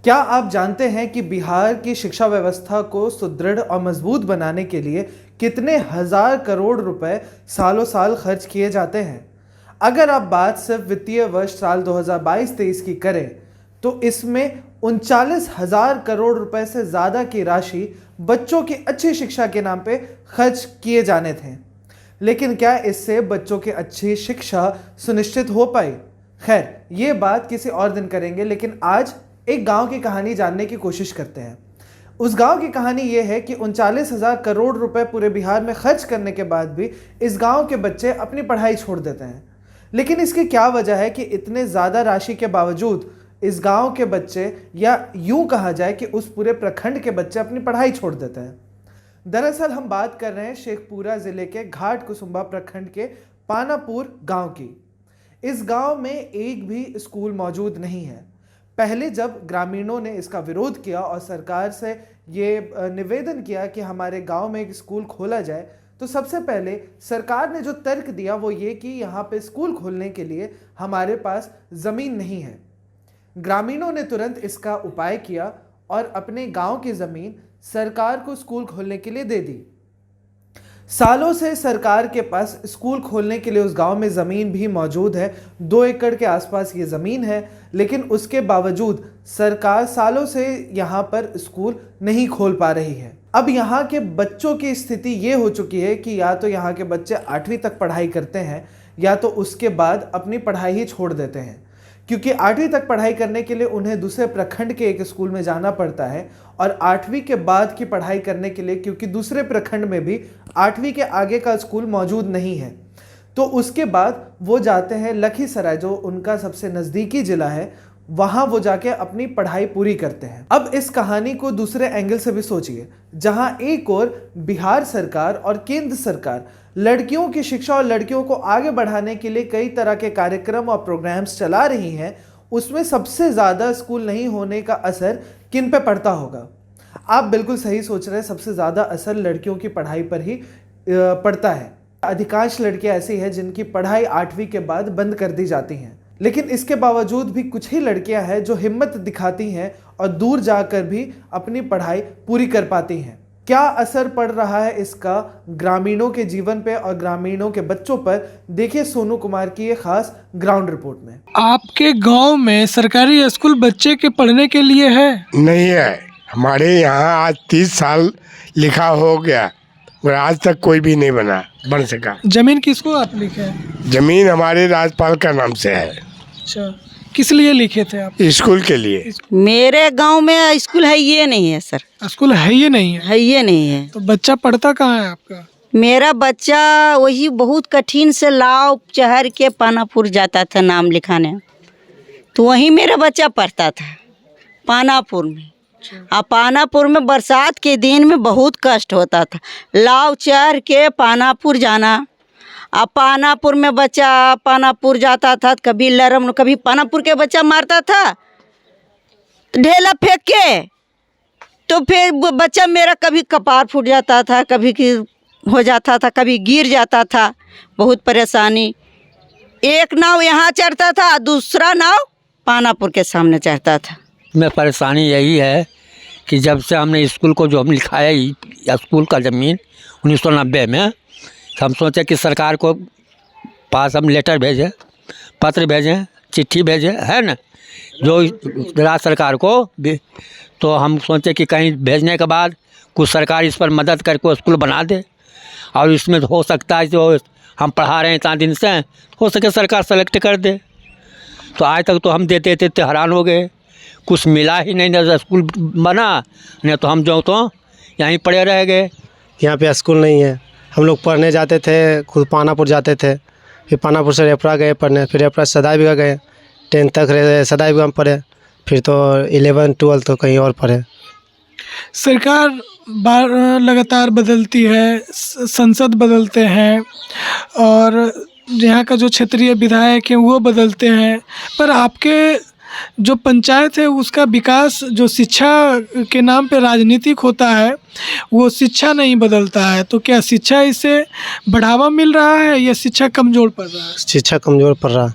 क्या आप जानते हैं कि बिहार की शिक्षा व्यवस्था को सुदृढ़ और मजबूत बनाने के लिए कितने हजार करोड़ रुपए सालों साल खर्च किए जाते हैं? अगर आप बात सिर्फ वित्तीय वर्ष साल 2022-23 की करें तो इसमें 39,000 करोड़ रुपए से ज़्यादा की राशि बच्चों की अच्छी शिक्षा के नाम पे खर्च किए जाने थे। लेकिन क्या इससे बच्चों की अच्छी शिक्षा सुनिश्चित हो पाई? खैर, ये बात किसी और दिन करेंगे, लेकिन आज एक गांव की कहानी जानने की कोशिश करते हैं। उस गांव की कहानी ये है कि 39,000 करोड़ रुपए पूरे बिहार में खर्च करने के बाद भी इस गांव के बच्चे अपनी पढ़ाई छोड़ देते हैं। लेकिन इसकी क्या वजह है कि इतने ज़्यादा राशि के बावजूद इस गांव के बच्चे, या यूं कहा जाए कि उस पूरे प्रखंड के बच्चे, अपनी पढ़ाई छोड़ देते हैं? दरअसल हम बात कर रहे हैं शेखपुरा ज़िले के घाट कुसुम्भा प्रखंड के पानापुर गांव की। इस गांव में एक भी स्कूल मौजूद नहीं है। पहले जब ग्रामीणों ने इसका विरोध किया और सरकार से ये निवेदन किया कि हमारे गांव में एक स्कूल खोला जाए, तो सबसे पहले सरकार ने जो तर्क दिया वो ये कि यहाँ पे स्कूल खोलने के लिए हमारे पास ज़मीन नहीं है। ग्रामीणों ने तुरंत इसका उपाय किया और अपने गांव की ज़मीन सरकार को स्कूल खोलने के लिए दे दी। सालों से सरकार के पास स्कूल खोलने के लिए उस गांव में ज़मीन भी मौजूद है, 2 एकड़ के आसपास ये ज़मीन है, लेकिन उसके बावजूद सरकार सालों से यहाँ पर स्कूल नहीं खोल पा रही है। अब यहाँ के बच्चों की स्थिति ये हो चुकी है कि या तो यहाँ के बच्चे 8वीं तक पढ़ाई करते हैं या तो उसके बाद अपनी पढ़ाई ही छोड़ देते हैं, क्योंकि 8वीं तक पढ़ाई करने के लिए उन्हें दूसरे प्रखंड के एक स्कूल में जाना पड़ता है और 8वीं के बाद की पढ़ाई करने के लिए, क्योंकि दूसरे प्रखंड में भी 8वीं के आगे का स्कूल मौजूद नहीं है, तो उसके बाद वो जाते हैं लखीसराय, जो उनका सबसे नज़दीकी ज़िला है, वहाँ वो जाके अपनी पढ़ाई पूरी करते हैं। अब इस कहानी को दूसरे एंगल से भी सोचिए, जहाँ एक ओर बिहार सरकार और केंद्र सरकार लड़कियों की शिक्षा और लड़कियों को आगे बढ़ाने के लिए कई तरह के कार्यक्रम और प्रोग्राम्स चला रही हैं, उसमें सबसे ज़्यादा स्कूल नहीं होने का असर किन पे पड़ता होगा? आप बिल्कुल सही सोच रहे हैं, सबसे ज़्यादा असर लड़कियों की पढ़ाई पर ही पड़ता है। अधिकांश लड़कियां ऐसी हैं जिनकी पढ़ाई 8वीं के बाद बंद कर दी जाती हैं, लेकिन इसके बावजूद भी कुछ ही लड़कियां हैं जो हिम्मत दिखाती हैं और दूर जाकर भी अपनी पढ़ाई पूरी कर पाती हैं। क्या असर पड़ रहा है इसका ग्रामीणों के जीवन पे और ग्रामीणों के बच्चों पर? देखिए सोनू कुमार की ये खास ग्राउंड रिपोर्ट में। आपके गांव में सरकारी स्कूल बच्चे के पढ़ने के लिए है? नहीं है। हमारे यहाँ आज 30 साल लिखा हो गया और आज तक कोई भी नहीं बन सका। जमीन किसको आप लिखे हैं? जमीन हमारे राज्यपाल का नाम से है। अच्छा, किस लिए लिखे थे आप? स्कूल के लिए। मेरे गांव में स्कूल है ये नहीं है सर। स्कूल है ये नहीं है? है ये नहीं है। तो बच्चा पढ़ता कहाँ है आपका? मेरा बच्चा वही बहुत कठिन से लाव चहर के पानापुर जाता था नाम लिखाने, तो वहीं मेरा बच्चा पढ़ता था पानापुर में। और पानापुर में बरसात के दिन में बहुत कष्ट होता था, लाव चढ़ के पानापुर जाना। अब पानापुर में बच्चा पानापुर जाता था, कभी लरम, कभी पानापुर के बच्चा मारता था ढेला फेंक के, तो फिर बच्चा मेरा कभी कपार फूट जाता था, कभी हो जाता था, कभी गिर जाता था। बहुत परेशानी। एक नाव यहाँ चढ़ता था, दूसरा नाव पानापुर के सामने चढ़ता था। में परेशानी यही है कि जब से हमने स्कूल को जो हम लिखाया स्कूल का ज़मीन 1990 में, हम सोचे कि सरकार को पास हम लेटर भेजें, पत्र भेजें, चिट्ठी भेजें, है ना, जो राज्य सरकार को भी, तो हम सोचे कि कहीं भेजने के बाद कुछ सरकार इस पर मदद करके स्कूल बना दे, और इसमें हो सकता है जो हम पढ़ा रहे हैं इतना दिन से, हो सके सरकार सेलेक्ट कर दे। तो आज तक तो हम देते थे हैरान हो गए, कुछ मिला ही नहीं, ना स्कूल बना, नहीं तो हम जो तो यहीं पड़े रह गए। यहाँ पे स्कूल नहीं है। हम लोग पढ़ने जाते थे, खुद पानापुर जाते थे, फिर पानापुर से रेपरा गए पढ़ने, फिर रेपरा से सदाईबिघा गए, 10 तक सदाईबिघा में पढ़े, फिर तो 11, 12 तो कहीं और पढ़े। सरकार लगातार बदलती है, संसद बदलते हैं और यहाँ का जो क्षेत्रीय विधायक हैं वो बदलते हैं, पर आपके जो पंचायत है उसका विकास जो शिक्षा के नाम पे राजनीतिक होता है वो शिक्षा नहीं बदलता है। तो क्या शिक्षा इससे बढ़ावा मिल रहा है या शिक्षा कमज़ोर पड़ रहा है? शिक्षा कमज़ोर पड़ रहा है।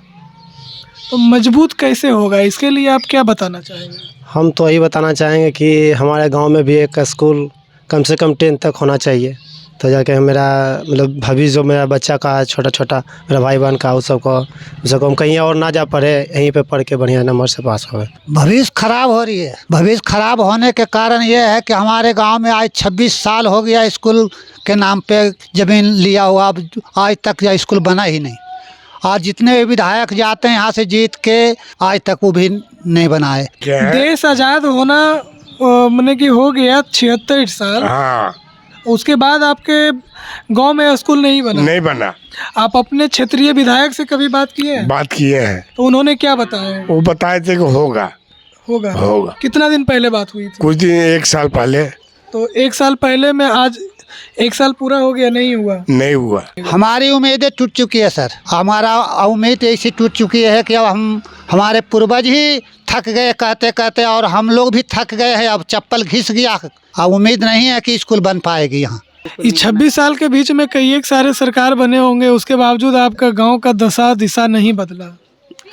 तो मजबूत कैसे होगा, इसके लिए आप क्या बताना चाहेंगे? हम तो यही बताना चाहेंगे कि हमारे गांव में भी एक स्कूल कम से कम 10 तक होना चाहिए, तो जाके मेरा मतलब भविष्य जो मेरा बच्चा का है, छोटा छोटा मेरा भाई बहन का, उस सबको हम कहीं और ना जा पड़े, यहीं पे पढ़ के बढ़िया नंबर से पास हो गए। भविष्य खराब हो रही है। भविष्य खराब होने के कारण ये है कि हमारे गांव में आज 26 साल हो गया स्कूल के नाम पे ज़मीन लिया हुआ, अब आज तक यह स्कूल बना ही नहीं। आज जितने विधायक जाते हैं यहाँ से जीत के, आज तक वो भी नहीं बनाए। देश आज़ाद होना मैंने कि हो गया 76 साल, हाँ, उसके बाद आपके गांव में स्कूल नहीं बना। नहीं बना। आप अपने क्षेत्रीय विधायक से कभी बात किए हैं? बात किए हैं, तो उन्होंने क्या बताया? वो बताए थे कि होगा। होगा। कितना दिन पहले बात हुई थी? कुछ दिन, 1 साल पहले। तो 1 साल पहले में आज 1 साल पूरा हो गया, नहीं हुआ? नहीं हुआ। हमारी उम्मीदें टूट चुकी है सर। हमारा उम्मीद ऐसी टूट चुकी है कि अब हमारे पूर्वज ही थक गए कहते कहते, और हम लोग भी थक गए हैं। अब चप्पल घिस गया, अब उम्मीद नहीं है कि स्कूल बन पाएगी यहाँ। इस 26 साल के बीच में कई एक सारे सरकार बने होंगे, उसके बावजूद आपका गांव का दशा दिशा नहीं बदला?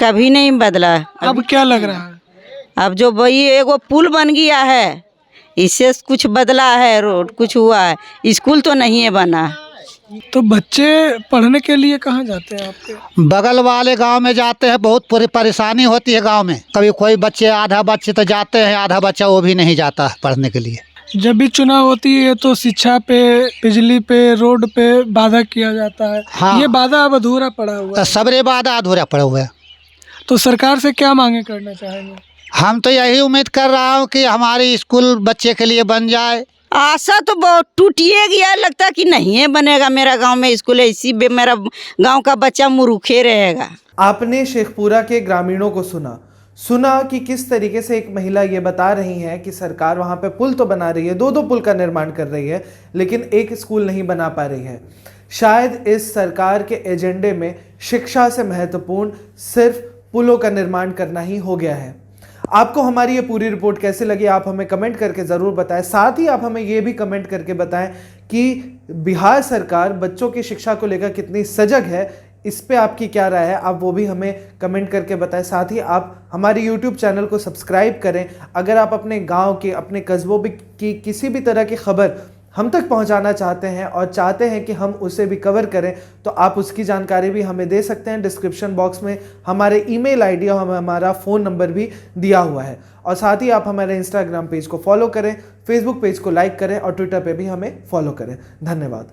कभी नहीं बदला। अब क्या लग रहा है? अब जो वही एगो पुल बन गया है, इससे कुछ बदला है, रोड कुछ हुआ है, स्कूल तो नहीं है बना। तो बच्चे पढ़ने के लिए कहाँ जाते हैं आपके? बगल वाले गांव में जाते हैं, बहुत पूरी परेशानी होती है गांव में। कभी कोई बच्चे, आधा बच्चे तो जाते हैं, आधा बच्चा वो भी नहीं जाता है पढ़ने के लिए। जब भी चुनाव होती है तो शिक्षा पे, बिजली पे, रोड पे वादा किया जाता है। हाँ। ये वादा अब अधूरा पड़ा हुआ है। सबरे वादा अधूरा पड़ा हुआ है। तो सरकार से क्या मांगे करना चाहेंगे? हम तो यही उम्मीद कर रहा हूँ कि हमारी स्कूल बच्चे के लिए बन जाए। आशा तो बहुत टूटिए गया, लगता कि नहीं है बनेगा मेरा गांव में स्कूल, इसी मेरा गांव का बच्चा मुरूखे रहेगा। आपने शेखपुरा के ग्रामीणों को सुना कि किस तरीके से एक महिला ये बता रही है कि सरकार वहाँ पे पुल तो बना रही है, 2 पुल का निर्माण कर रही है, लेकिन एक स्कूल नहीं बना पा रही है। शायद इस सरकार के एजेंडे में शिक्षा से महत्वपूर्ण सिर्फ पुलों का निर्माण करना ही हो गया है। आपको हमारी ये पूरी रिपोर्ट कैसे लगी, आप हमें कमेंट करके ज़रूर बताएं। साथ ही आप हमें ये भी कमेंट करके बताएं कि बिहार सरकार बच्चों की शिक्षा को लेकर कितनी सजग है, इस पे आपकी क्या राय है, आप वो भी हमें कमेंट करके बताएं। साथ ही आप हमारे YouTube चैनल को सब्सक्राइब करें। अगर आप अपने गांव के, अपने कस्बों की किसी भी तरह की खबर हम तक पहुंचाना चाहते हैं और चाहते हैं कि हम उसे भी कवर करें, तो आप उसकी जानकारी भी हमें दे सकते हैं। डिस्क्रिप्शन बॉक्स में हमारे ईमेल आईडी और हमारा फ़ोन नंबर भी दिया हुआ है। और साथ ही आप हमारे इंस्टाग्राम पेज को फॉलो करें, फेसबुक पेज को लाइक करें और ट्विटर पे भी हमें फॉलो करें। धन्यवाद।